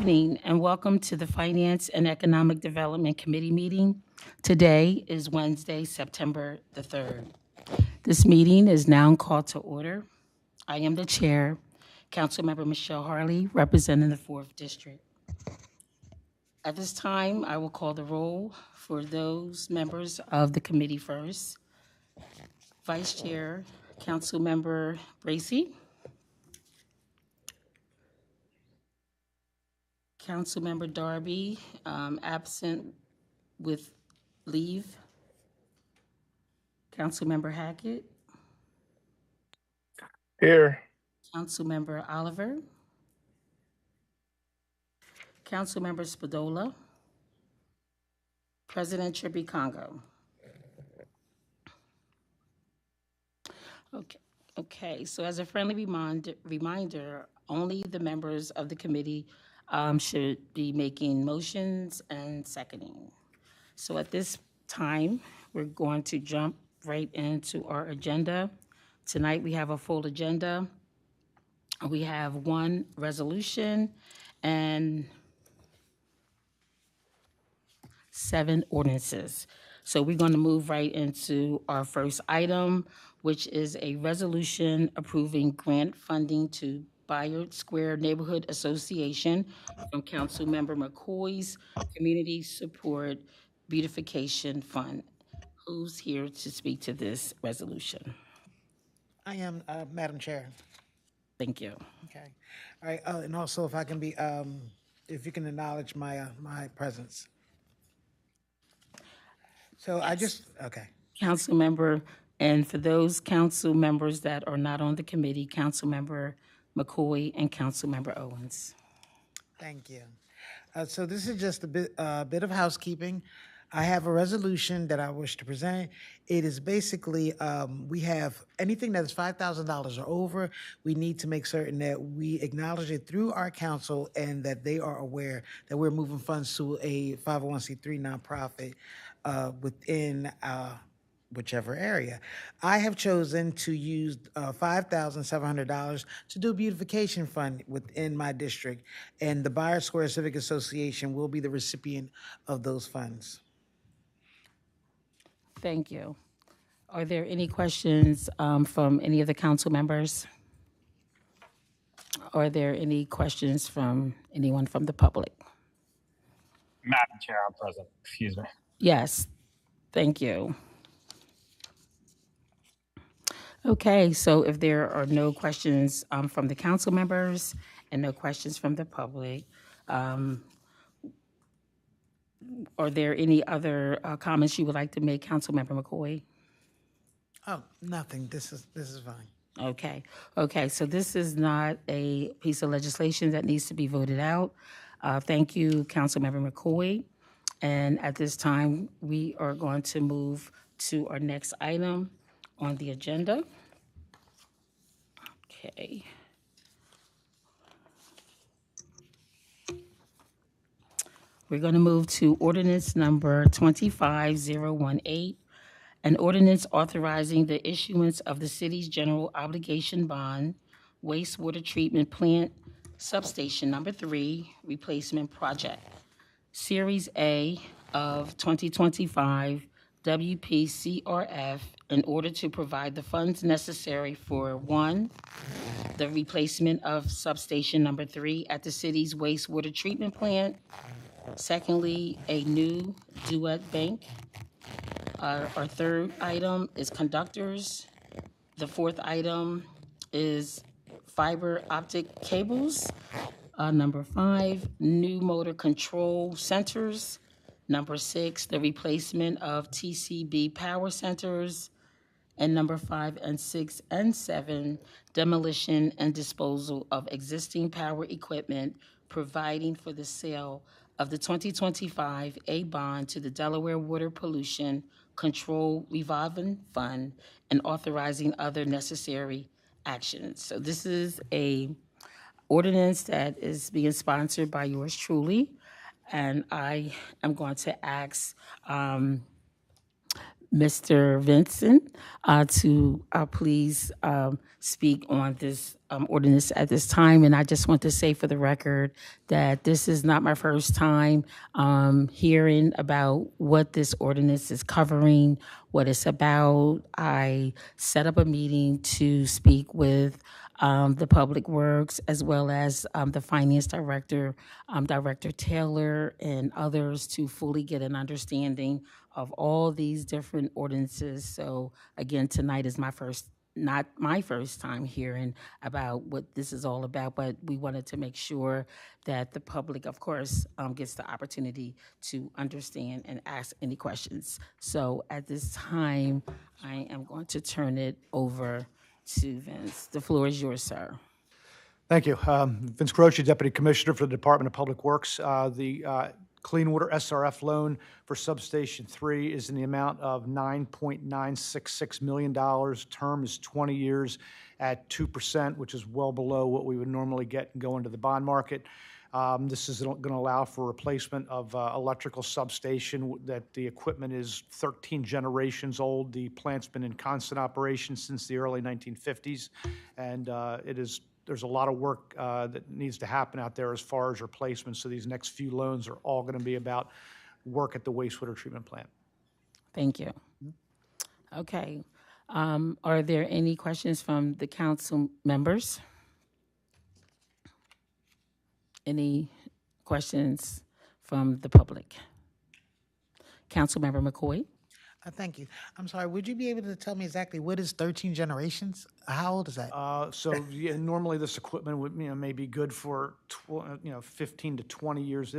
evening and welcome to the Finance and Economic Development Committee meeting. Today is Wednesday, September the 3rd. This meeting is now called to order. I am the chair, Councilmember Michelle Harley, representing the 4th District. At this time, I will call the roll for those members of the committee first. Vice Chair, Councilmember Bracy. Councilmember Darby, absent with leave. Councilmember Hackett. Here. Councilmember Oliver. Councilmember Spadola. President Trippy Congo. Okay. So as a friendly reminder, only the members of the committee should be making motions and seconding. So at this time, we're going to jump right into our agenda. Tonight we have a full agenda. We have one resolution and 7 ordinances. So we're going to move right into our first item, which is a resolution approving grant funding to Bayard Square Neighborhood Association from Councilmember McCoy's Community Support Beautification Fund. Who's here to speak to this resolution? I am, Madam Chair. Thank you. Okay. All right. And also, if I can be, if you can acknowledge my my presence. So yes. I just okay. Council member, and for those council members that are not on the committee, Council Member McCoy and Council Member Owens. Thank you. So this is just a bit of housekeeping. I have a resolution that I wish to present. It is basically, we have anything that is $5,000 or over, we need to make certain that we acknowledge it through our council and that they are aware that we're moving funds to a 501c3 nonprofit within whichever area. I have chosen to use $5,700 to do a beautification fund within my district, and the Bayard Square Civic Association will be the recipient of those funds. Thank you. Are there any questions from any of the council members? Are there any questions from anyone from the public? Madam Chair, I'm present. Excuse me. Yes, thank you. Okay, so if there are no questions from the council members and no questions from the public, are there any other comments you would like to make, Councilmember McCoy? Oh, nothing. This is fine. Okay. So this is not a piece of legislation that needs to be voted out. Thank you, Councilmember McCoy. And at this time, we are going to move to our next item on the agenda. Okay. We're going to move to ordinance number 25018, an ordinance authorizing the issuance of the city's general obligation bond, wastewater treatment plant substation number 3 replacement project, Series A of 2025 WPCRF, in order to provide the funds necessary for 1, the replacement of substation number 3 at the city's wastewater treatment plant. Secondly, a new duet bank. Our third item is conductors. The fourth item is fiber optic cables. Number 5, new motor control centers. Number 6, the replacement of TCB power centers. And number 5 and 6 and 7, demolition and disposal of existing power equipment, providing for the sale of the 2025 A bond to the Delaware Water Pollution Control Revolving Fund and authorizing other necessary actions. So this is a ordinance that is being sponsored by yours truly, and I am going to ask Mr. Vincent to please speak on this ordinance at this time. And I just want to say for the record that this is not my first time hearing about what this ordinance is covering, what it's about. I set up a meeting to speak with the Public Works, as well as the Finance Director, Director Taylor, and others to fully get an understanding of all these different ordinances. So again, tonight is not my first time hearing about what this is all about, but we wanted to make sure that the public, of course, gets the opportunity to understand and ask any questions. So at this time, I am going to turn it over to Vince. The floor is yours, sir. Thank you. Vince Croce, Deputy Commissioner for the Department of Public Works. The Clean Water SRF loan for Substation 3 is in the amount of $9.966 million. Term is 20 years at 2%, which is well below what we would normally get and go into the bond market. This is going to allow for replacement of electrical substation that the equipment is 13 generations old. The plant's been in constant operation since the early 1950s, and there's a lot of work that needs to happen out there as far as replacement. So these next few loans are all going to be about work at the wastewater treatment plant. Thank you. Okay. Are there any questions from the council members? Any questions from the public? Councilmember McCoy? Thank you. I'm sorry, would you be able to tell me exactly what is 13 generations? How old is that? Yeah, normally this equipment would, may be good for 15 to 20 years.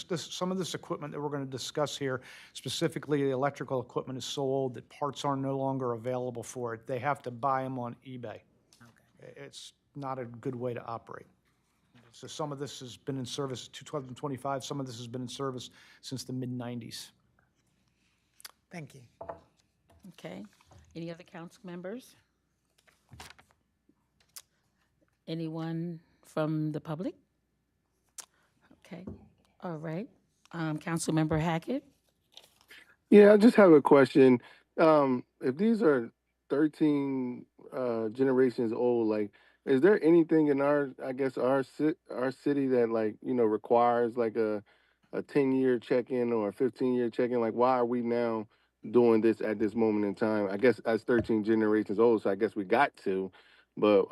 Some of this equipment that we're going to discuss here, specifically the electrical equipment, is so old that parts are no longer available for it. They have to buy them on eBay. Okay. It's not a good way to operate. So some of this has been in service 2025. Some of this has been in service since the mid-90s. Thank you. Okay. Any other council members? Anyone from the public? Okay. All right. Councilmember Hackett? Yeah, I just have a question. If these are 13 generations old, like, is there anything in our city that requires like a 10-year check-in or a 15-year check-in? Like, why are we now doing this at this moment in time? I guess that's 13 generations old, so I guess we got to, but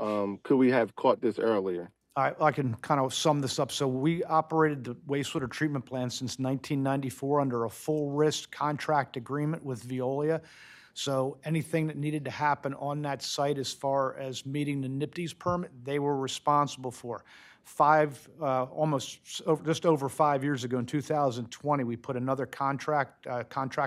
could we have caught this earlier? I can kind of sum this up. So we operated the wastewater treatment plant since 1994 under a full risk contract agreement with Veolia. So anything that needed to happen on that site as far as meeting the NPDES permit, they were responsible for. Just over 5 years ago in 2020, we put another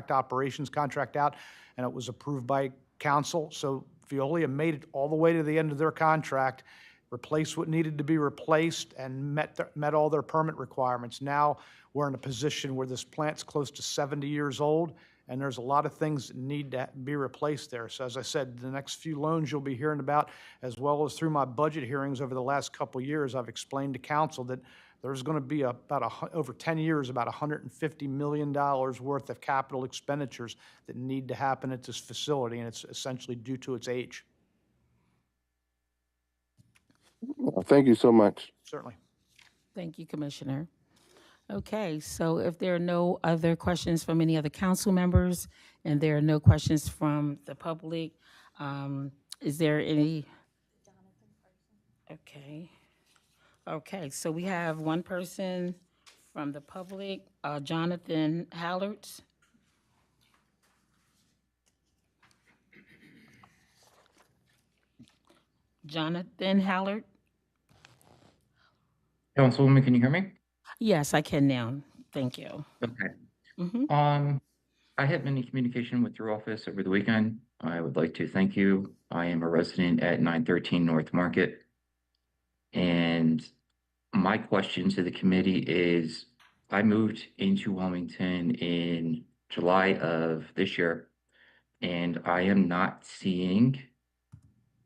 operations contract out, and it was approved by council. So Veolia made it all the way to the end of their contract, replaced what needed to be replaced, and met all their permit requirements. Now we're in a position where this plant's close to 70 years old, and there's a lot of things that need to be replaced there. So as I said, the next few loans you'll be hearing about, as well as through my budget hearings over the last couple of years, I've explained to council that there's going to be over 10 years, about $150 million worth of capital expenditures that need to happen at this facility, and it's essentially due to its age. Well, thank you so much. Certainly. Thank you, Commissioner. Okay, so if there are no other questions from any other council members and there are no questions from the public, is there any? Okay. Okay, so we have one person from the public, Jonathan Hallard. Jonathan Hallard? Councilwoman, can you hear me? Yes, I can now. Thank you. Okay. I had many communication with your office over the weekend. I would like to thank you. I am a resident at 913 North Market. And my question to the committee is, I moved into Wilmington in July of this year, and I am not seeing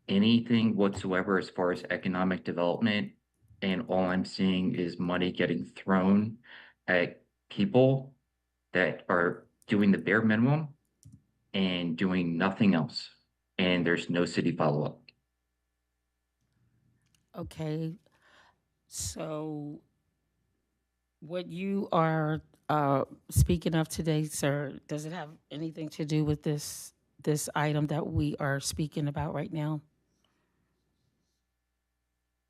anything whatsoever as far as economic development. And all I'm seeing is money getting thrown at people that are doing the bare minimum and doing nothing else. And there's no city follow-up. Okay, so what you are speaking of today, sir, does it have anything to do with this item that we are speaking about right now?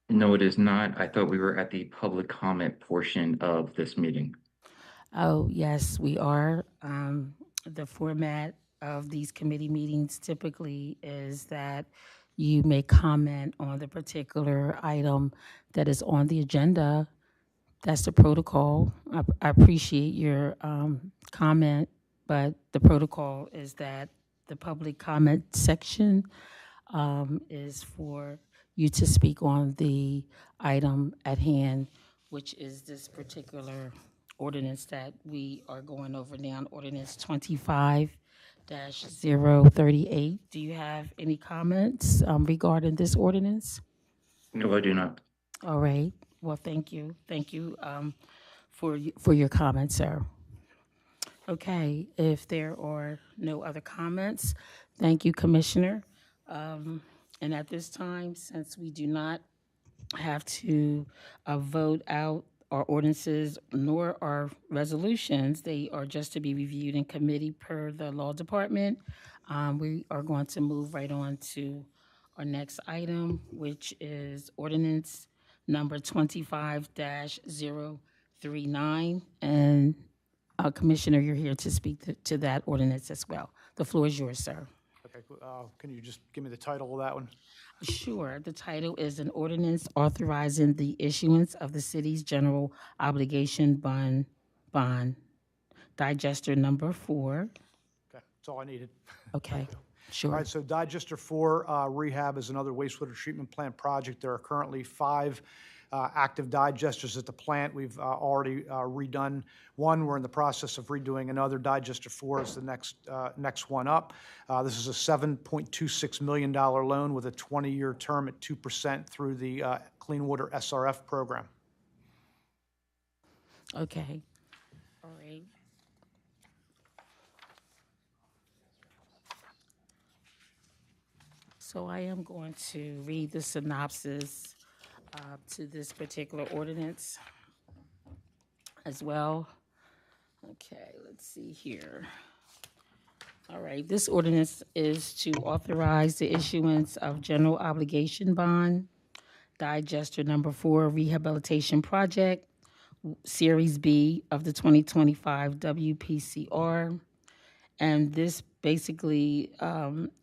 No, it is not. I thought we were at the public comment portion of this meeting. Oh, yes, we are. The format of these committee meetings typically is that you may comment on the particular item that is on the agenda. That's the protocol. I appreciate your comment, but the protocol is that the public comment section is for you to speak on the item at hand, which is this particular ordinance that we are going over now, ordinance 25-038. Do you have any comments regarding this ordinance? No, I do not. All right. Well, thank you. Thank you for your comments, sir. Okay. If there are no other comments, thank you, Commissioner. And at this time, since we do not have to vote out our ordinances nor our resolutions, they are just to be reviewed in committee per the law department. We are going to move right on to our next item, which is ordinance number 25-039. And Commissioner, you're here to speak to that ordinance as well. The floor is yours, sir. Okay, can you just give me the title of that one? Sure. The title is an ordinance authorizing the issuance of the city's general obligation bond, digester number 4. Okay, that's all I needed. Okay, All sure. right, so Digester 4 rehab is another wastewater treatment plant project. There are currently 5 active digesters at the plant. We've already redone one. We're in the process of redoing another. Digester 4 is the next one up. This is a $7.26 million loan with a 20-year term at 2% through the Clean Water SRF program. Okay. All right. So I am going to read the synopsis to this particular ordinance as well. Okay, let's see here. All right, this ordinance is to authorize the issuance of general obligation bond, digester number 4 rehabilitation project, Series B of the 2025 WPCR. And this basically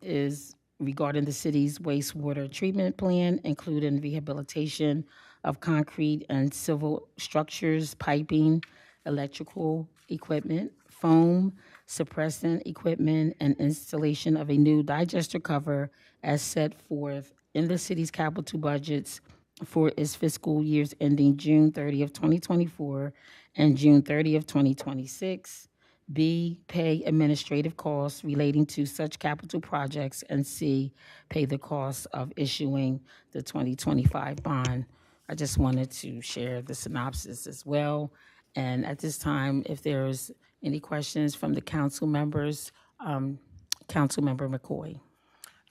is regarding the city's wastewater treatment plan, including rehabilitation of concrete and civil structures, piping, electrical equipment, foam, suppressant equipment, and installation of a new digester cover as set forth in the city's capital budgets for its fiscal years ending June 30th, 2024 and June 30th, 2026. B, pay administrative costs relating to such capital projects, and C, pay the costs of issuing the 2025 bond. I just wanted to share the synopsis as well. And at this time, if there's any questions from the council members, Councilmember McCoy.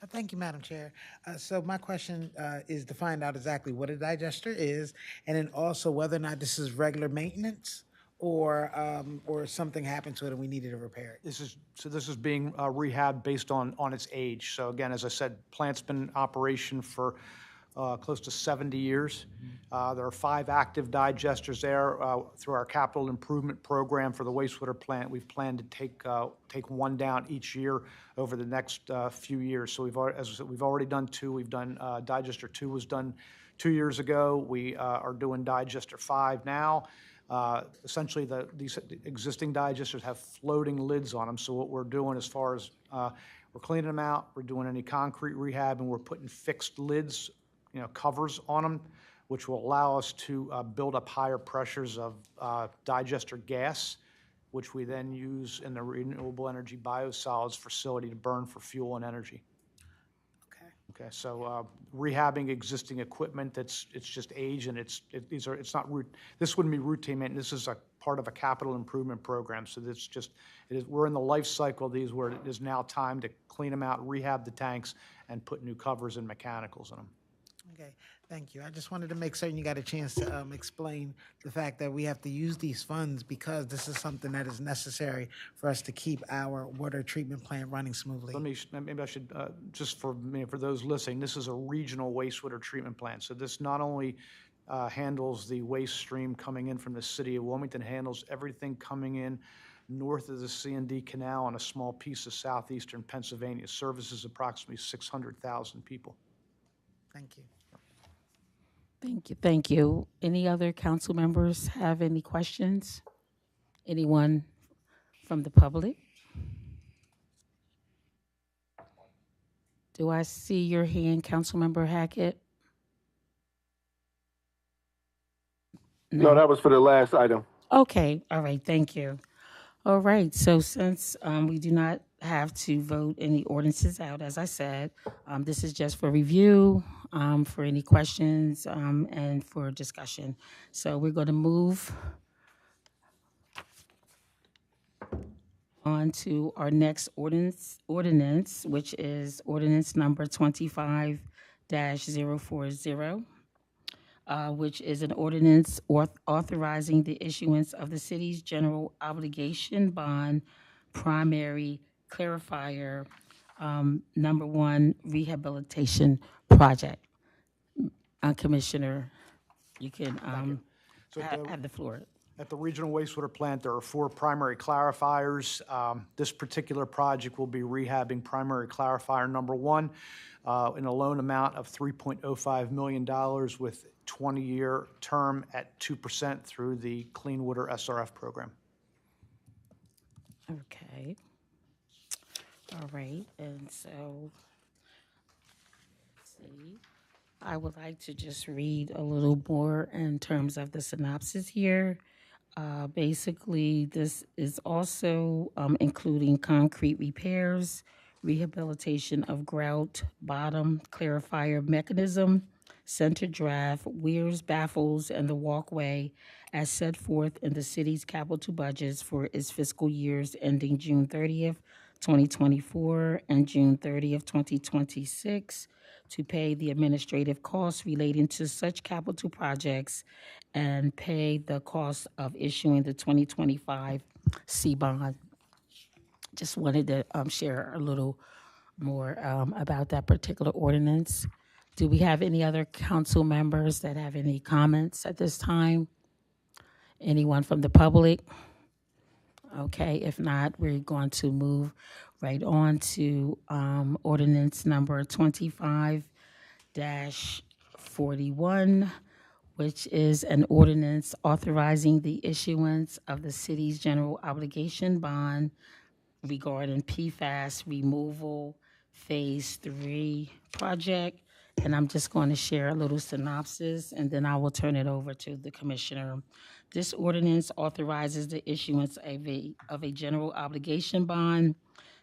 Thank you, Madam Chair. So my question is to find out exactly what a digester is, and then also whether or not this is regular maintenance or something happened to it and we needed to repair it. This is being rehabbed based on its age. So again, as I said, plant's been in operation for close to 70 years. There are 5 active digesters there. Through our capital improvement program for the wastewater plant, we've planned to take one down each year over the next few years. So as I said, we've already done 2. We've done digester 2 was done 2 years ago. We are doing digester 5 now. Essentially, these existing digesters have floating lids on them. So what we're doing as far as we're cleaning them out, we're doing any concrete rehab, and we're putting fixed lids, covers on them, which will allow us to build up higher pressures of digester gas, which we then use in the renewable energy biosolids facility to burn for fuel and energy. Okay, so rehabbing existing equipment it's just age, and this wouldn't be routine maintenance. This is a part of a capital improvement program. So it's just, we're in the life cycle of these where it is now time to clean them out, rehab the tanks, and put new covers and mechanicals in them. Okay, thank you. I just wanted to make certain you got a chance to explain the fact that we have to use these funds because this is something that is necessary for us to keep our water treatment plant running smoothly. Maybe I should, just for those listening, this is a regional wastewater treatment plant. So this not only handles the waste stream coming in from the city of Wilmington, handles everything coming in north of the C&D Canal on a small piece of southeastern Pennsylvania. Services approximately 600,000 people. Thank you. Thank you. Thank you. Any other council members have any questions? Anyone from the public? Do I see your hand, Councilmember Hackett? No, that was for the last item. Okay, all right, thank you. All right, so since we do not have to vote any ordinances out, as I said, this is just for review, for any questions, and for discussion. So we're going to move on to our next ordinance, which is ordinance number 25-040. Which is an ordinance authorizing the issuance of the city's general obligation bond primary clarifier number 1 rehabilitation project. Commissioner, you can So have the floor. At the regional wastewater plant, there are 4 primary clarifiers. This particular project will be rehabbing primary clarifier number 1 in a loan amount of $3.05 million with 20-year term at 2% through the Clean Water SRF program. Okay. All right, and so, let's see. I would like to just read a little more in terms of the synopsis here. Basically, this is also including concrete repairs, rehabilitation of grout bottom clarifier mechanism, center draft, weirs, baffles, and the walkway as set forth in the city's capital budgets for its fiscal years ending June 30th, 2024 and June 30th, 2026 to pay the administrative costs relating to such capital projects and pay the cost of issuing the 2025 C-bond. Just wanted to share a little more about that particular ordinance. Do we have any other council members that have any comments at this time? Anyone from the public? Okay, if not, we're going to move right on to ordinance number 25-41, which is an ordinance authorizing the issuance of the city's general obligation bond regarding PFAS removal phase 3 project. And I'm just going to share a little synopsis, and then I will turn it over to the commissioner. This ordinance authorizes the issuance of a general obligation bond,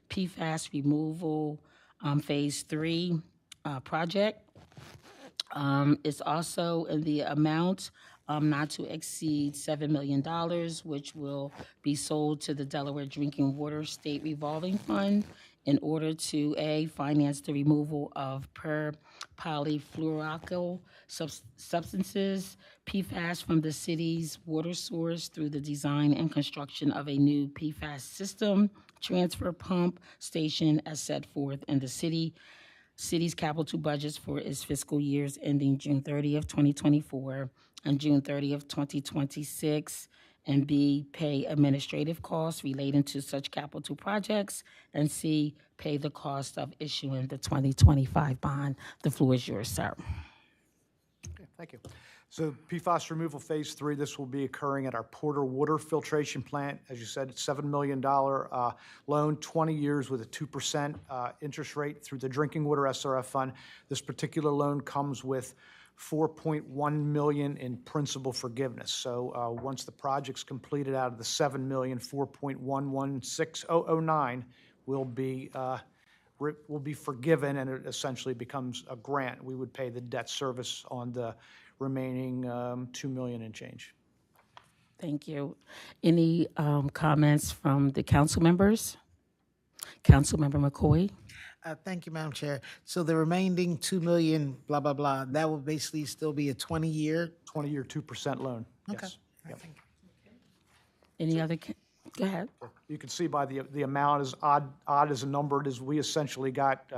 PFAS removal phase 3 project. It's also in the amount not to exceed $7 million, which will be sold to the Delaware Drinking Water State Revolving Fund in order to A, finance the removal of polyfluoroalkyl substances, PFAS, from the city's water source through the design and construction of a new PFAS system, transfer pump station as set forth in the city's capital budgets for its fiscal years ending June 30th, 2024 and June 30th, 2026, and B, pay administrative costs relating to such capital projects, and C, pay the cost of issuing the 2025 bond. The floor is yours, sir. Okay, thank you. So PFAS removal phase 3, this will be occurring at our Porter Water Filtration Plant. As you said, it's $7 million loan, 20 years with a 2% interest rate through the Drinking Water SRF Fund. This particular loan comes with $4.1 million in principal forgiveness. So once the project's completed, out of the $7 million, $4.116009 will be forgiven, and it essentially becomes a grant. We would pay the debt service on the remaining $2 million and change. Thank you. Any comments from the council members? Councilmember McCoy? Thank you, Madam Chair. So the remaining 2 million, blah, blah, blah, that will basically still be a 20-year? 20-year, 2% loan. Okay. Yes. All right, Yep. thank you. Any other, go ahead. You can see by the amount, as odd as a number it is, we essentially got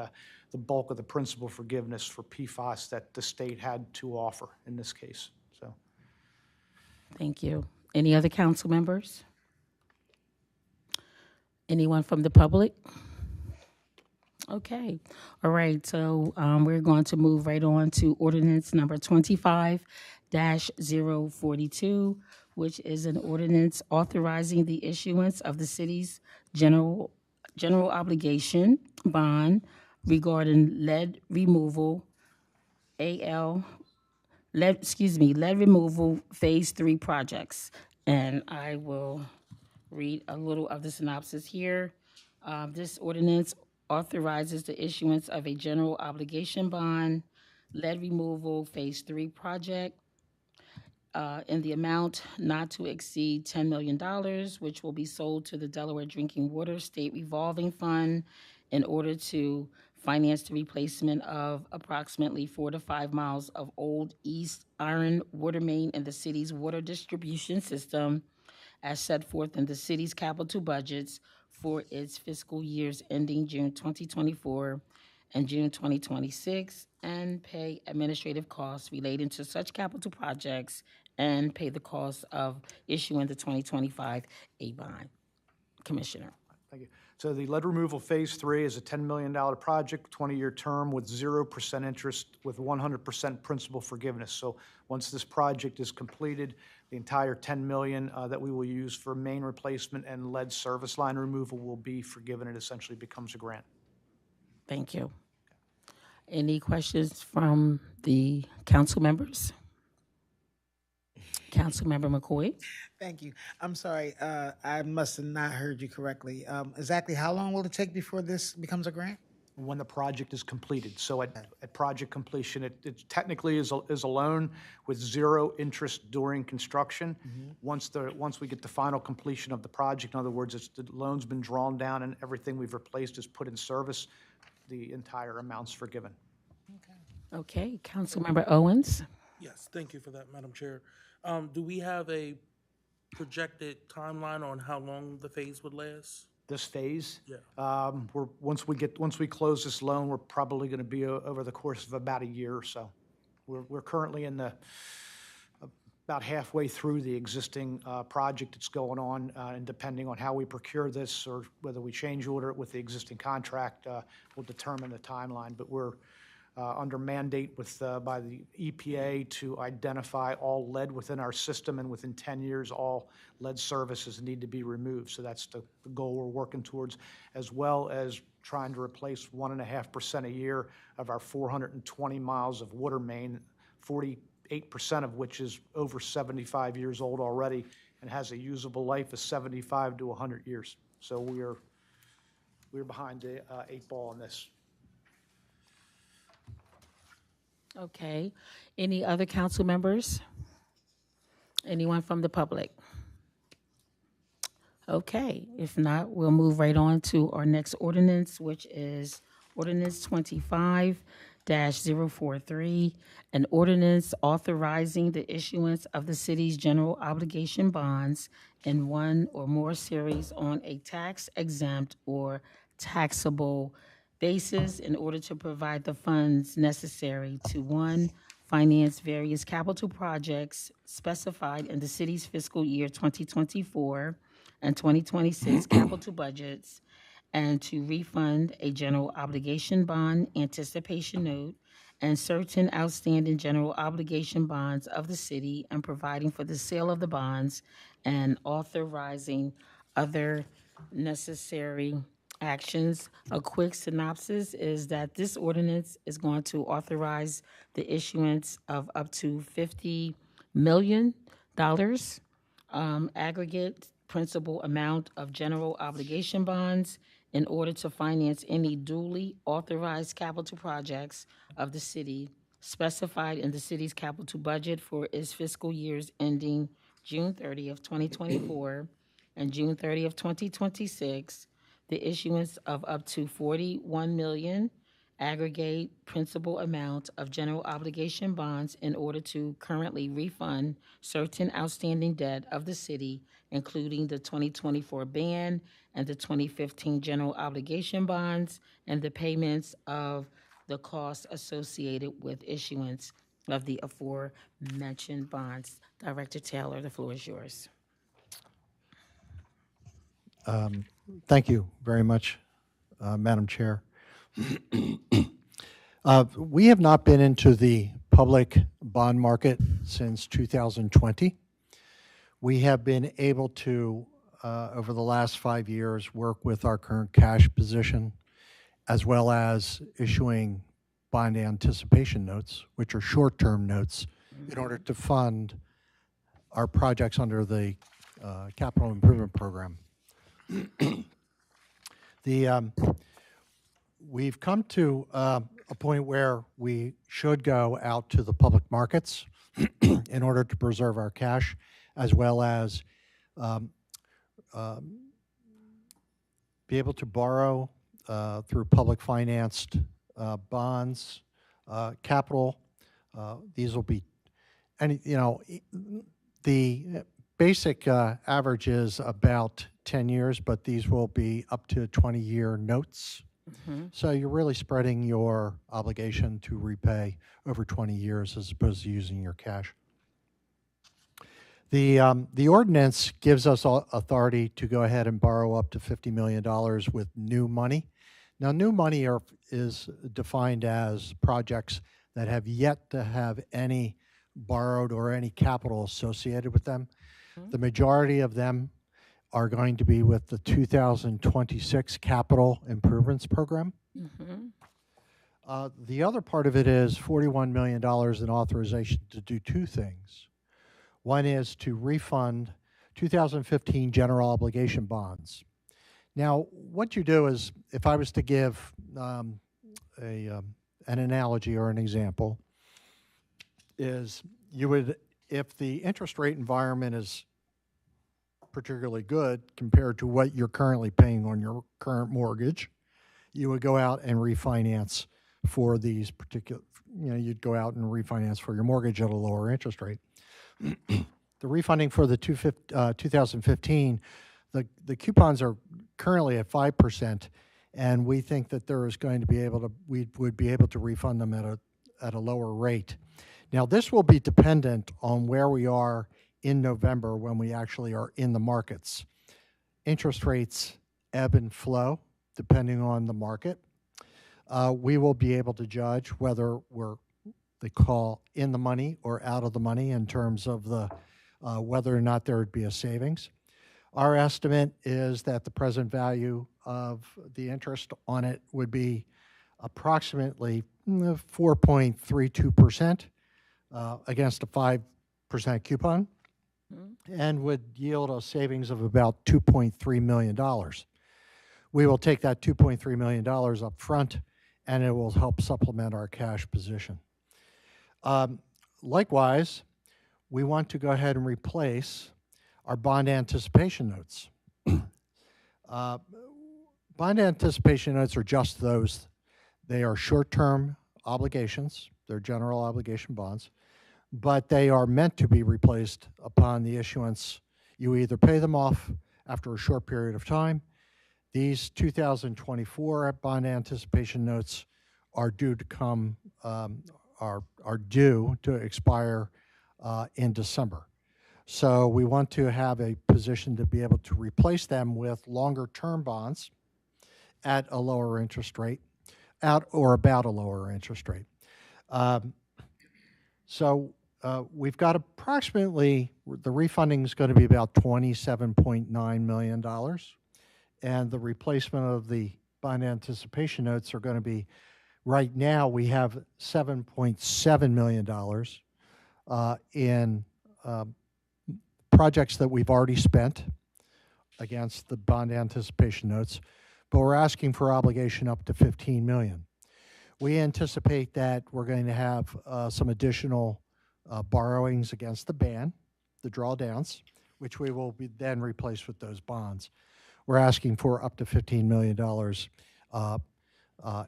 the bulk of the principal forgiveness for PFAS that the state had to offer in this case, so. Thank you. Any other council members? Anyone from the public? Okay, all right, so we're going to move right on to ordinance number 25-042, which is an ordinance authorizing the issuance of the city's general obligation bond regarding lead removal, lead removal Phase 3 projects. And I will read a little of the synopsis here. This ordinance authorizes the issuance of a general obligation bond, lead removal Phase 3 project, in the amount not to exceed $10 million, which will be sold to the Delaware Drinking Water State Revolving Fund in order to finance the replacement of approximately 4 to 5 miles of old East Iron water main in the city's water distribution system as set forth in the city's capital budgets for its fiscal years ending June 2024 and June 2026, and pay administrative costs relating to such capital projects and pay the cost of issuing the 2025 A bond. Commissioner. Thank you. So the lead removal Phase 3 is a $10 million project, 20-year term with 0% interest with 100% principal forgiveness. So once this project is completed, the entire $10 million that we will use for main replacement and lead service line removal will be forgiven. It essentially becomes a grant. Thank you. Any questions from the council members? Councilmember McCoy? Thank you. I'm sorry, I must have not heard you correctly. Exactly how long will it take before this becomes a grant? When the project is completed. So at project completion, it technically is a loan with 0 interest during construction. Once we get the final completion of the project, in other words, the loan's been drawn down and everything we've replaced is put in service, the entire amount's forgiven. Okay, Councilmember Owens? Yes, thank you for that, Madam Chair. Do we have a projected timeline on how long the phase would last? This phase, Yeah. once we close this loan, we're probably going to be over the course of about a year or so. We're currently in about halfway through the existing project that's going on, and depending on how we procure this or whether we change order it with the existing contract, will determine the timeline. But we're under mandate by the EPA to identify all lead within our system, and within 10 years, all lead services need to be removed. So that's the goal we're working towards, as well as trying to replace 1.5% a year of our 420 miles of water main, 48% of which is over 75 years old already and has a usable life of 75 to 100 years. So we're behind the 8 ball on this. Okay. Any other council members? Anyone from the public? Okay, if not, we'll move right on to our next ordinance, which is ordinance 25-043, an ordinance authorizing the issuance of the city's general obligation bonds in one or more series on a tax-exempt or taxable basis in order to provide the funds necessary to, 1, finance various capital projects specified in the city's fiscal year 2024 and 2026 capital budgets, and to refund a general obligation bond anticipation note and certain outstanding general obligation bonds of the city, and providing for the sale of the bonds and authorizing other necessary actions. A quick synopsis is that this ordinance is going to authorize the issuance of up to $50 million aggregate principal amount of general obligation bonds in order to finance any duly authorized capital projects of the city specified in the city's capital budget for its fiscal years ending June 30th, 2024, and June 30th, 2026, the issuance of up to 41 million aggregate principal amount of general obligation bonds in order to currently refund certain outstanding debt of the city, including the 2024 ban and the 2015 general obligation bonds, and the payments of the costs associated with issuance of the aforementioned bonds. Director Taylor, the floor is yours. Thank you very much, Madam Chair. We have not been into the public bond market since 2020. We have been able to, over the last 5 years, work with our current cash position, as well as issuing bond anticipation notes, which are short-term notes, in order to fund our projects under the capital improvement program. We've come to a point where we should go out to the public markets in order to preserve our cash, as well as be able to borrow through public financed bonds, capital. These will be, and the basic average is about 10 years, but these will be up to 20-year notes. So you're really spreading your obligation to repay over 20 years as opposed to using your cash. The ordinance gives us authority to go ahead and borrow up to $50 million with new money. Now, new money is defined as projects that have yet to have any borrowed or any capital associated with them. The majority of them are going to be with the 2026 Capital Improvements Program. The other part of it is $41 million in authorization to do two things. One is to refund 2015 general obligation bonds. Now, what you do is, if I was to give an analogy or an example, is you would, if the interest rate environment is particularly good compared to what you're currently paying on your current mortgage, you would go out and refinance for these particular, you'd go out and refinance for your mortgage at a lower interest rate. The refunding for the 2015, the coupons are currently at 5%, and we think that there is going to be able to, we would be able to refund them at a lower rate. Now, this will be dependent on where we are in November when we actually are in the markets. Interest rates ebb and flow depending on the market. We will be able to judge whether we're, they call, in the money or out of the money in terms of the whether or not there would be a savings. Our estimate is that the present value of the interest on it would be approximately 4.32% against a 5% coupon, and would yield a savings of about $2.3 million. We will take that $2.3 million up front, and it will help supplement our cash position. Likewise, we want to go ahead and replace our bond anticipation notes. Bond anticipation notes are just those. They are short-term obligations. They're general obligation bonds, but they are meant to be replaced upon the issuance. You either pay them off after a short period of time. These 2024 bond anticipation notes are due to come, are due to expire in December. So we want to have a position to be able to replace them with longer-term bonds at a lower interest rate, at or about a lower interest rate. We've got approximately, the refunding is going to be about $27.9 million, and the replacement of the bond anticipation notes are going to be, right now we have $7.7 million in projects that we've already spent against the bond anticipation notes, but we're asking for obligation up to $15 million. We anticipate that we're going to have some additional borrowings against the ban, the drawdowns, which we will be then replace with those bonds. We're asking for up to $15 million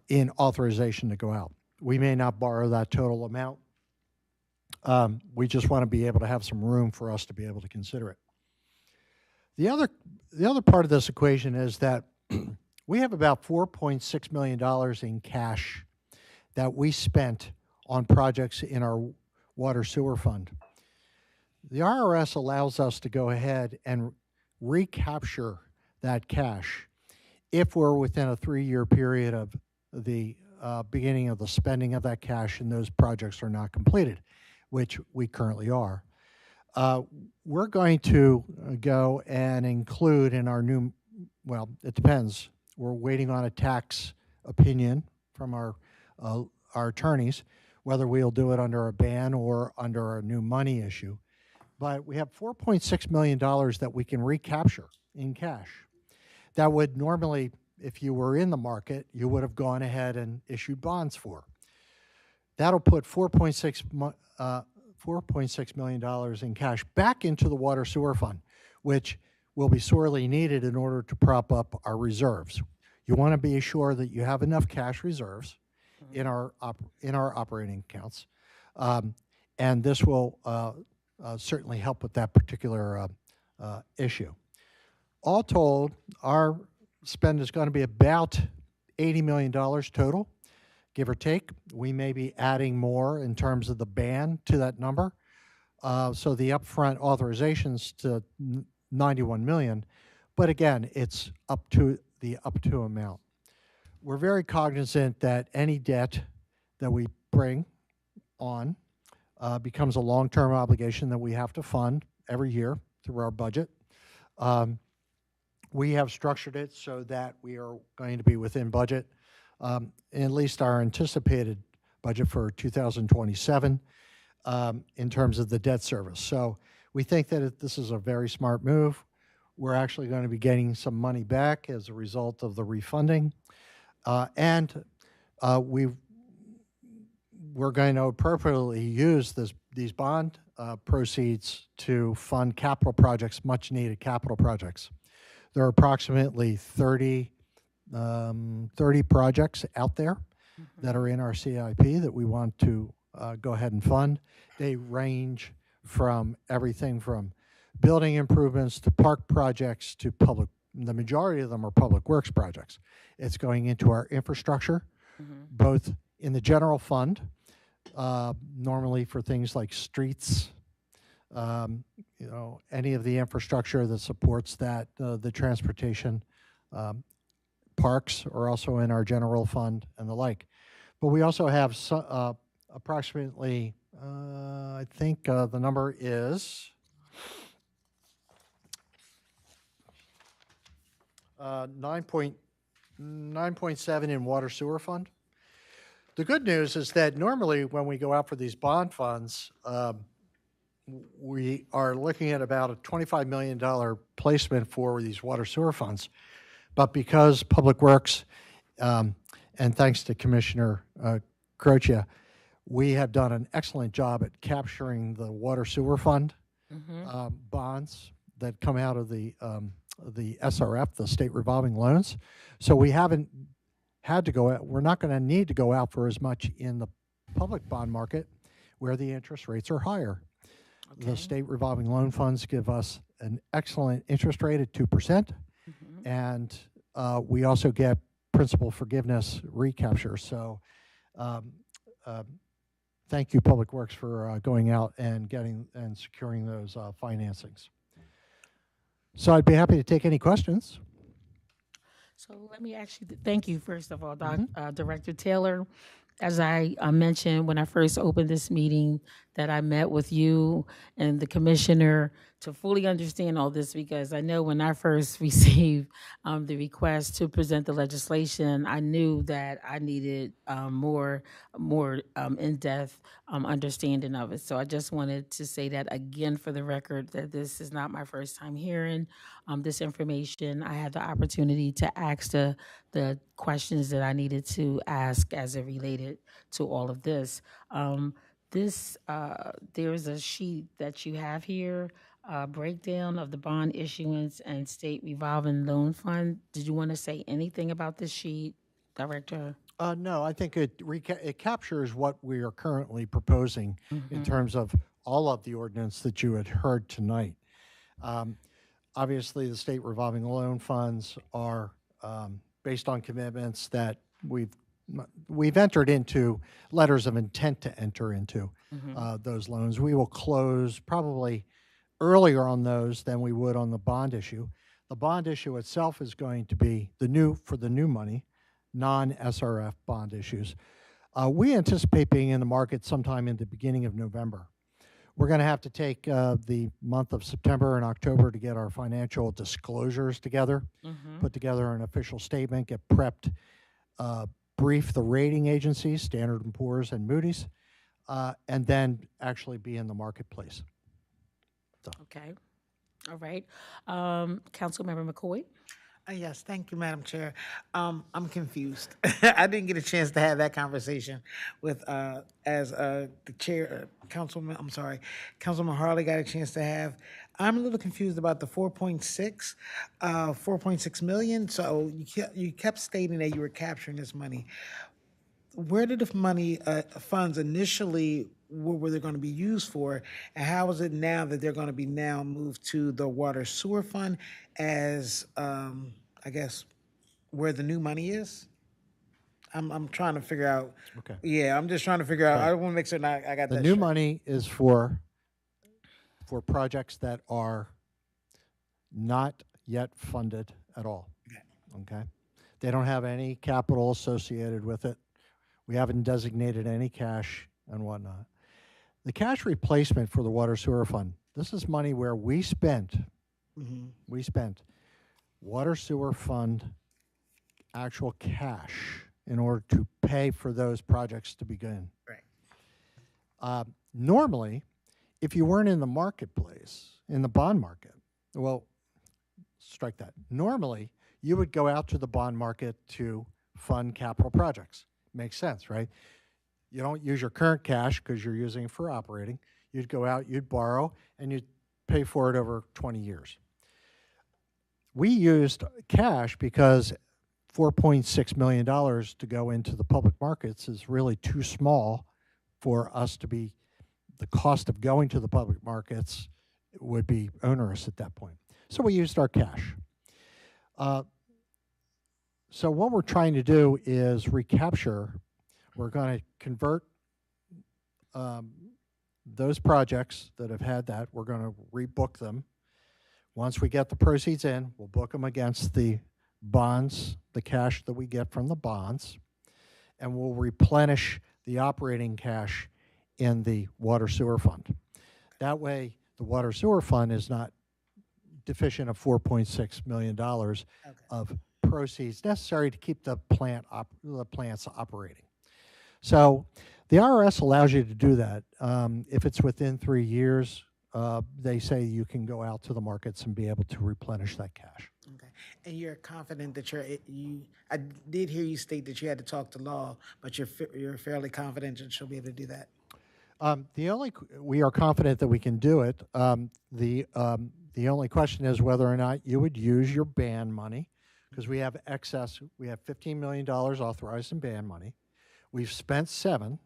in authorization to go out. We may not borrow that total amount. We just want to be able to have some room for us to be able to consider it. The other part of this equation is that we have about $4.6 million in cash that we spent on projects in our water sewer fund. The IRS allows us to go ahead and recapture that cash if we're within a 3-year period of the beginning of the spending of that cash and those projects are not completed, which we currently are. We're going to go and include in our new, well, it depends. We're waiting on a tax opinion from our attorneys, whether we'll do it under a ban or under a new money issue. But we have $4.6 million that we can recapture in cash. That would normally, if you were in the market, you would have gone ahead and issued bonds for. That'll put $4.6 million in cash back into the water sewer fund, which will be sorely needed in order to prop up our reserves. You want to be sure that you have enough cash reserves in our operating accounts, and this will certainly help with that particular issue. All told, our spend is going to be about $80 million total, give or take. We may be adding more in terms of the ban to that number. So the upfront authorizations to $91 million, but again, it's up to amount. We're very cognizant that any debt that we bring on becomes a long-term obligation that we have to fund every year through our budget. We have structured it so that we are going to be within budget, at least our anticipated budget for 2027 in terms of the debt service. So we think that this is a very smart move. We're actually going to be getting some money back as a result of the refunding. And we're going to appropriately use these bond proceeds to fund capital projects, much needed capital projects. There are approximately 30 projects out there that are in our CIP that we want to go ahead and fund. They range from everything from building improvements to park projects to public. The majority of them are public works projects. It's going into our infrastructure, both in the general fund, normally for things like streets, any of the infrastructure that supports that, the transportation, parks are also in our general fund and the like. But we also have approximately, I think the number is 9.7 in water sewer fund. The good news is that normally when we go out for these bond funds, we are looking at about a $25 million placement for these water sewer funds. But because Public Works, and thanks to Commissioner Croce, we have done an excellent job at capturing the water sewer fund bonds that come out of the SRF, the state revolving loans. So we haven't had to go out, we're not going to need to go out for as much in the public bond market where the interest rates are higher. Okay. The state revolving loan funds give us an excellent interest rate at 2%, and we also get principal forgiveness recapture. So thank you, Public Works, for going out and getting and securing those financings. So I'd be happy to take any questions. So let me actually thank you, first of all, Director Taylor. As I mentioned when I first opened this meeting, that I met with you and the commissioner to fully understand all this, because I know when I first received the request to present the legislation, I knew that I needed more in-depth understanding of it. So I just wanted to say that again for the record, that this is not my first time hearing this information. I had the opportunity to ask the questions that I needed to ask as it related to all of this. There's a sheet that you have here breakdown of the bond issuance and state revolving loan fund. Did you want to say anything about this sheet, Director? No, I think it captures what we are currently proposing in terms of all of the ordinance that you had heard tonight. Obviously, the state revolving loan funds are based on commitments that we've entered into, letters of intent to enter into those loans. We will close probably earlier on those than we would on the bond issue. The bond issue itself is going to be for the new money, non-SRF bond issues. We anticipate being in the market sometime in the beginning of November. We're going to have to take the month of September and October to get our financial disclosures together, put together an official statement, get prepped, brief the rating agencies, Standard & Poor's and Moody's, and then actually be in the marketplace. So. Okay. All right. Councilmember McCoy? Yes, thank you, Madam Chair. I'm confused. I didn't get a chance to have that conversation with, as the chair, Councilman Harley got a chance to have. I'm a little confused about the 4.6 million. So you kept stating that you were capturing this money. Where did the money, funds initially, what were they going to be used for? And how is it now that they're going to be now moved to the water sewer fund as, I guess, where the new money is? I'm trying to figure out. Okay. Yeah, I'm just trying to figure out. I want to make certain I got that. The new straight. money is for projects that are not yet funded at all. Okay. They don't have any capital associated with it. We haven't designated any cash and whatnot. The cash replacement for the water sewer fund, this is money where we spent water sewer fund actual cash in order to pay for those projects to begin. Right. Normally, if you weren't in the marketplace, in the bond market, well, strike that. Normally, you would go out to the bond market to fund capital projects. Makes sense, right? You don't use your current cash because you're using it for operating. You'd go out, you'd borrow, and you'd pay for it over 20 years. We used cash because $4.6 million to go into the public markets is really too small for us to be, the cost of going to the public markets would be onerous at that point. So we used our cash. So what we're trying to do is recapture. We're going to convert those projects that have had that. We're going to rebook them. Once we get the proceeds in, we'll book them against the bonds, the cash that we get from the bonds, and we'll replenish the operating cash in the water sewer fund. That way, the water sewer fund is not deficient of $4.6 million of proceeds necessary to keep the plants operating. So the IRS allows you to do that. If it's within 3 years, they say you can go out to the markets and be able to replenish that cash. Okay. And you're confident that I did hear you state that you had to talk to law, but you're fairly confident that you'll be able to do that? We are confident that we can do it. The only question is whether or not you would use your ban money, because we have excess. We have $15 million authorized in ban money. We've spent $7 million.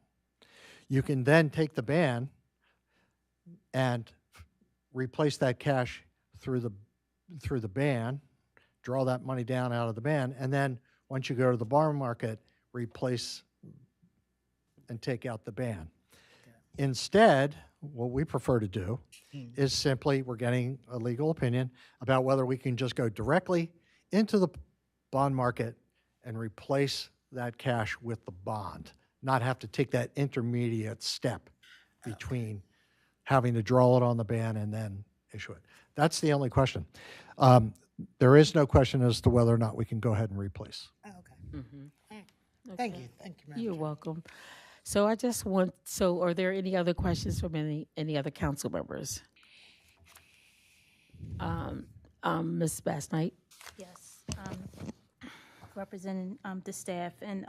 You can then take the ban and replace that cash through the ban, draw that money down out of the ban, and then once you go to the bond market, replace and take out the ban. Okay. Instead, what we prefer to do is simply, we're getting a legal opinion about whether we can just go directly into the bond market and replace that cash with the bond, not have to take that intermediate step between having to draw it on the ban and then issue it. That's the only question. There is no question as to whether or not we can go ahead and replace. Oh, okay. Okay. Thank you. Thank you, Madam You're Chair. welcome. So are there any other questions from any other council members? Ms. Bass Knight? Yes, representing the staff. And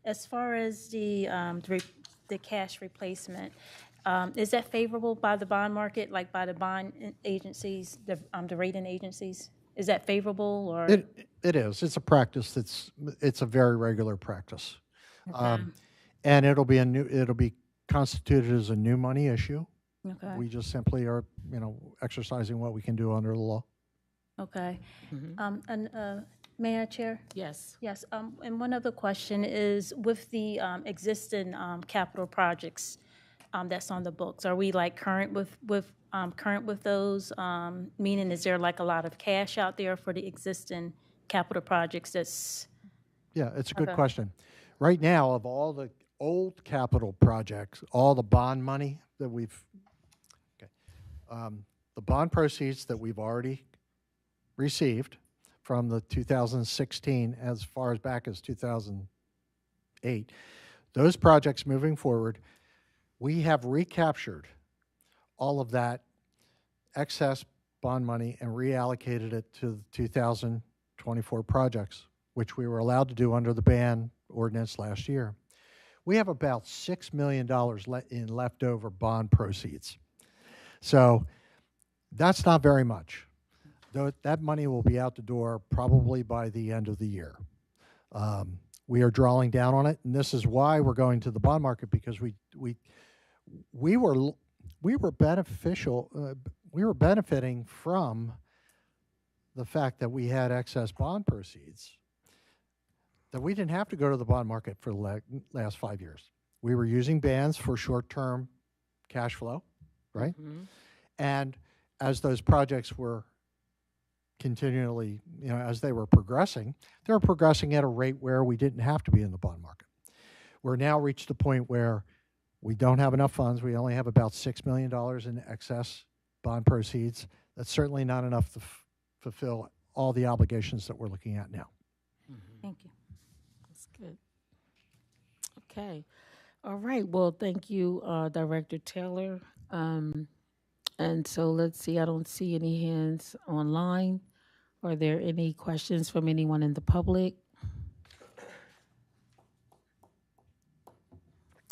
as far as the cash replacement, Is that favorable by the bond market, like by the bond agencies, the rating agencies? Is that favorable or? It is. It's a practice it's a very regular practice. And it'll be constituted as a new money issue. Okay, We just simply are, exercising what we can do under the law. okay. Mayor, Chair? Yes. Yes, and one other question is with the existing capital projects that's on the books, are we like current with those? Meaning, is there like a lot of cash out there for the existing capital projects that's? Yeah, it's a good Okay. question. Right now, of all the old capital projects, all the bond money that the bond proceeds that we've already received from the 2016 as far as back as 2008, those projects moving forward, we have recaptured all of that excess bond money and reallocated it to the 2024 projects, which we were allowed to do under the ban ordinance last year. We have about $6 million in leftover bond proceeds. So that's not very much. That money will be out the door probably by the end of the year. We are drawing down on it, and this is why we're going to the bond market, because we were benefiting from the fact that we had excess bond proceeds, that we didn't have to go to the bond market for the last 5 years. We were using bans for short-term cash flow, right? And as those projects were continually, as they were progressing at a rate where we didn't have to be in the bond market. We're now reached the point where we don't have enough funds. We only have about $6 million in excess bond proceeds. That's certainly not enough to fulfill all the obligations that we're looking at now. Thank you. That's good. Okay. All right. Well, thank you, Director Taylor. And so let's see, I don't see any hands online. Are there any questions from anyone in the public?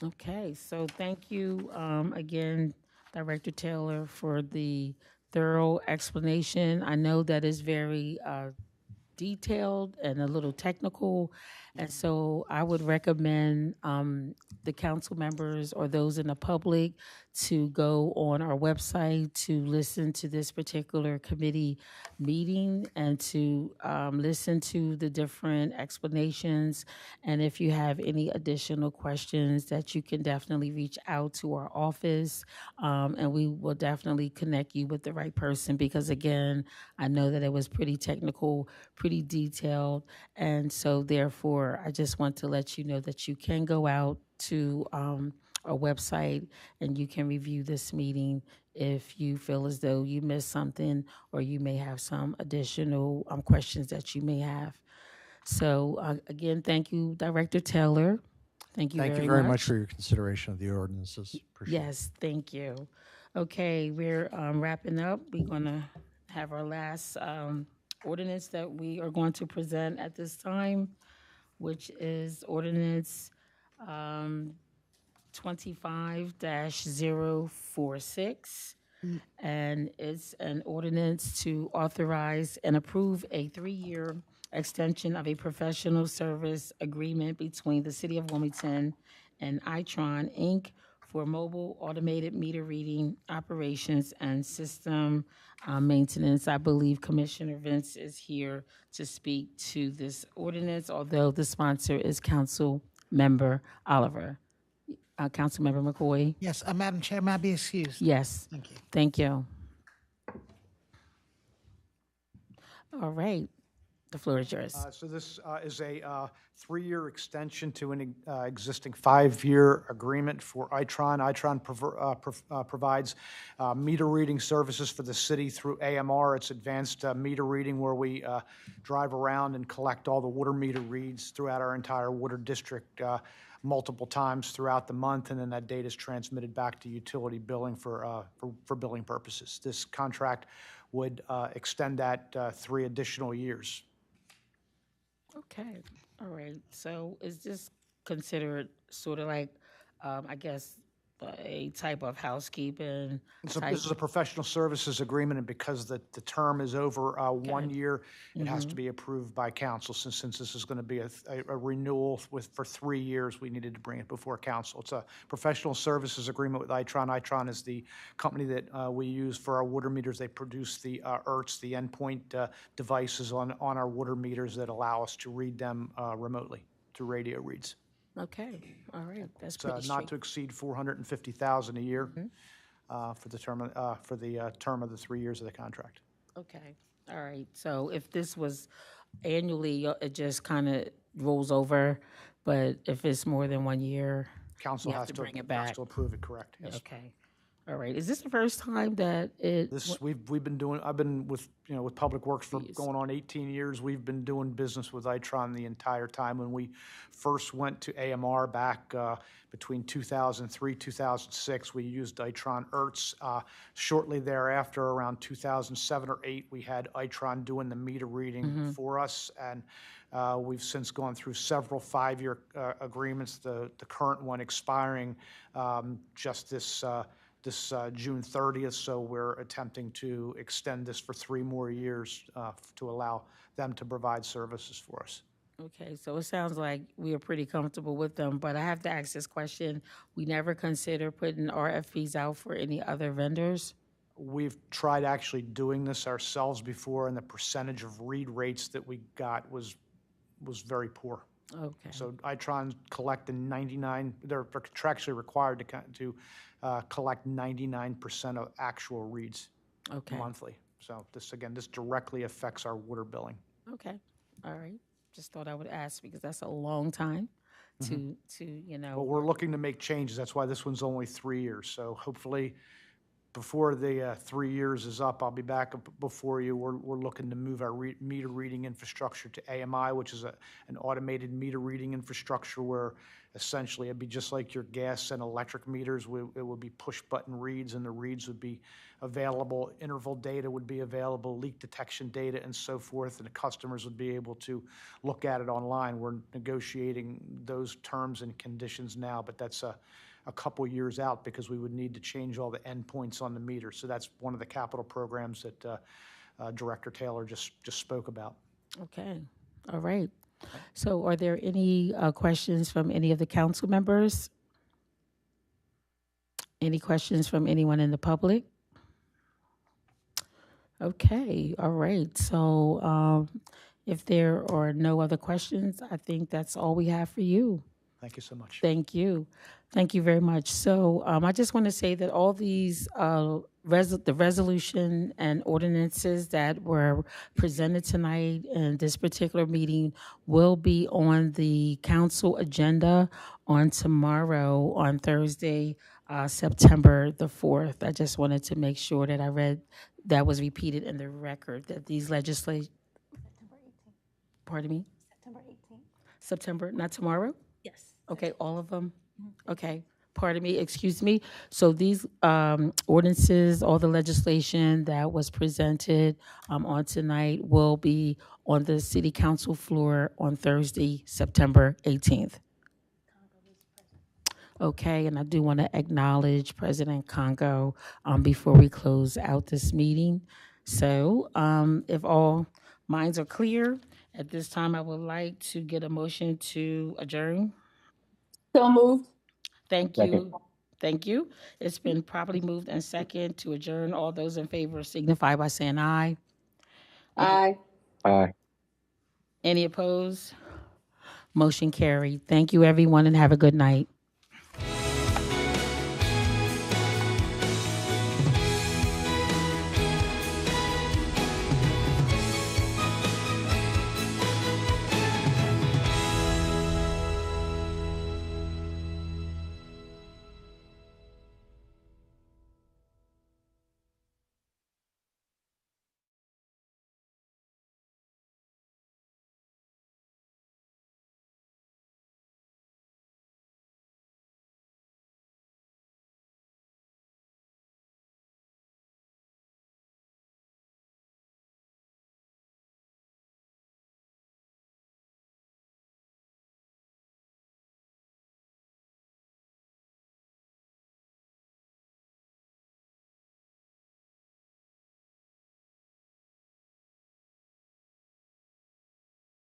Okay, so thank you again, Director Taylor, for the thorough explanation. I know that is very detailed and a little technical, and so I would recommend the council members or those in the public to go on our website to listen to this particular committee meeting and to listen to the different explanations. And if you have any additional questions, that you can definitely reach out to our office, and we will definitely connect you with the right person, because again, I know that it was pretty technical, pretty detailed, and so therefore, I just want to let you know that you can go out to our website and you can review this meeting if you feel as though you missed something or you may have some additional questions that you may have. So again, thank you, Director Taylor. Thank you very much for your consideration of the ordinances. Appreciate it. Yes, thank you. Okay, we're wrapping up. We're going to have our last ordinance that we are going to present at this time, which is ordinance 25-046. And it's an ordinance to authorize and approve a 3-year extension of a professional service agreement between the City of Wilmington and Itron, Inc. for mobile automated meter reading operations and system maintenance. I believe Commissioner Vince is here to speak to this ordinance, although the sponsor is Council Member Oliver. Councilmember McCoy? Yes, Madam Chair, may I be excused? Yes. Thank you. Thank you. All right. The floor is yours. So this is a 3-year extension to an existing 5-year agreement for Itron. Itron provides meter reading services for the city through AMR. It's advanced meter reading, where we drive around and collect all the water meter reads throughout our entire water district multiple times throughout the month, and then that data is transmitted back to utility billing for billing purposes. This contract would extend that 3 additional years. Okay, all right. So is this considered sort of like, I guess, a type of housekeeping type. This is a professional services agreement, and because the term is over 1 year, it has to be approved by council. Since this is going to be a renewal for 3 years, we needed to bring it before council. It's a professional services agreement with Itron. Itron is the company that we use for our water meters. They produce the ERTs, the endpoint devices on our water meters that allow us to read them remotely through radio reads. Okay, all right, that's It's pretty not straight. to exceed $450,000 a year for the term of the 3 years of the contract. Okay, all right, so if this was annually, it just kind of rolls over, but if it's more than 1 year, Council you have has to to bring it back. approve it, correct? Yes. Okay, all right. Is this the first time that it? We've been doing. I've been with Public Works for going on 18 years. We've been doing business with Itron the entire time. When we first went to AMR back between 2003 2006, we used Itron ERTs. Shortly thereafter, around 2007 or 8, we had Itron doing the meter reading for us, and we've since gone through several 5-year agreements. The current one expiring just this June 30th, so we're attempting to extend this for 3 more years to allow them to provide services for us. Okay, so it sounds like we are pretty comfortable with them, but I have to ask this question. We never consider putting RFPs out for any other vendors? We've tried actually doing this ourselves before, and the percentage of read rates that we got was very poor. Okay. So Itron collecting 99, they're contractually required to collect 99% of actual reads monthly. So this directly affects our water billing. Okay, all right. Just thought I would ask because that's a long time to But we're looking to make changes. That's why this one's only 3 years. So hopefully, before the 3 years is up, I'll be back before you. We're looking to move our meter reading infrastructure to AMI, which is an automated meter reading infrastructure where essentially it'd be just like your gas and electric meters. It would be push button reads, and the reads would be available. Interval data would be available, leak detection data, and so forth. And the customers would be able to look at it online. We're negotiating those terms and conditions now, but that's a couple years out because we would need to change all the endpoints on the meter. So that's one of the capital programs that Director Taylor just spoke about. Okay, all right. So are there any questions from any of the council members? Any questions from anyone in the public? Okay, all right. So if there are no other questions, I think that's all we have for you. Thank you so much. Thank you. Thank you very much. So I just want to say that all these, the resolution and ordinances that were presented tonight in this particular meeting will be on the council agenda on tomorrow, on Thursday, September the 4th. I just wanted to make sure that I read that was repeated in the record, that these legislation. September 18th. Pardon me? September 18th. September, not tomorrow? Yes. Okay, all of them? Okay, pardon me, excuse me. So these ordinances, all the legislation that was presented on tonight will be on the city council floor on Thursday, September 18th. Okay, and I do want to acknowledge President Congo before we close out this meeting. So if all minds are clear, at this time I would like to get a motion to adjourn. So moved. Thank you. Thank you. It's been properly moved and second to adjourn. All those in favor signify by saying aye. Aye. Aye. Any opposed? Motion carried. Thank you, everyone, and have a good night.